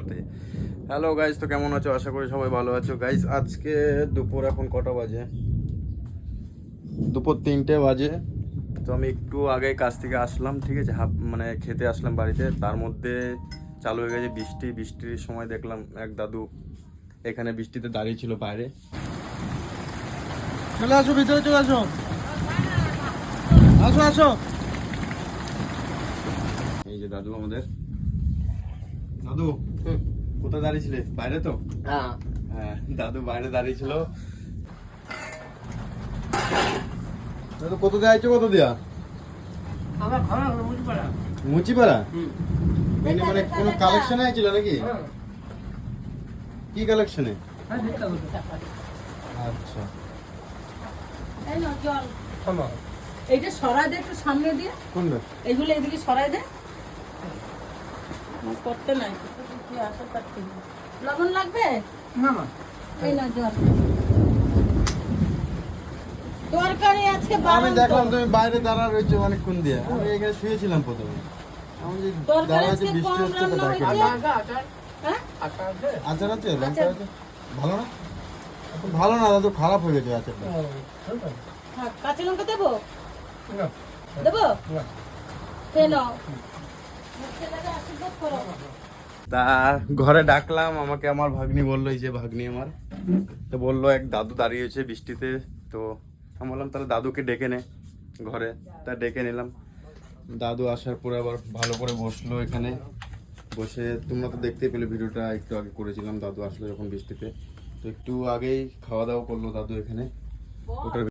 পথে। Hello guys, তো কেমন আছো? আশা করি সবাই ভালো আছো গাইজ। আজকে দুপুর এখন কটা বাজে? দুপুর 3টে বাজে। তো আমি একটু আগে কাজ থেকে আসলাম, ঠিক আছে, মানে খেতে আসলাম বাড়িতে। তার মধ্যে চালু হয়ে গেছে বৃষ্টি। বৃষ্টির সময় দেখলাম এক দাদু এখানে বৃষ্টিতে দাঁড়িয়ে ছিল বাইরে। চলে আসো, ভিতরে চলে আসো, আসো আসো। এই যে দাদু আমাদের। দাদু কোথায় দাঁড়িয়েছিলে? বাইরে তো? হ্যাঁ, দাদু বাইরে দাঁড়িয়ে ছিল। দাদু কত দেওয়া হয়েছে? কত দেওয়া? মুচিপাড়া। মানে কোনো কালেকশন হয়েছিল নাকি? কি কালেকশনে? আচ্ছা, এইটা সরাই দে একটু সামনে দিয়ে, কোনটা? এইগুলো এদিকে সরাই দে। করতে নাই কি আসা পাচ্ছি না। লবণ লাগবে না? এই না জল। তরকারি আজকে আমি দেখলাম তুমি বাইরে দাঁড়া রয়েছে অনেকক্ষণ দিয়ে। আমি এখানে শুয়েছিলাম প্রথমে। আমি যে দাঁড়া আছে, বৃষ্টি হচ্ছে তো ডাকে। হ্যাঁ আচার আছে? লঙ্কা আছে? ভালো না? এখন ভালো না দাদু, খারাপ হয়ে গেছে আচারটা। হ্যাঁ, কাঁচা লঙ্কা দেবো? দেবো? খেয়ে নাও। আশীর্বাদ করো। তা ঘরে ডাকলাম, আমাকে আমার ভাগ্নি বললো, এই যে ভাগ্নি আমার, তো বললো এক দাদু দাঁড়িয়েছে বৃষ্টিতে। তো আমি বললাম তাহলে দাদুকে ডেকে নে ঘরে। তা ডেকে নিলাম। দাদু আসার পরে আবার ভালো করে বসলো এখানে। বসে তোমরা তো দেখতেই পেলে, ভিডিওটা একটু আগে করেছিলাম। দাদু আসলো যখন বৃষ্টিতে, তো একটু আগেই খাওয়া দাওয়া করলো দাদু এখানে। ওটার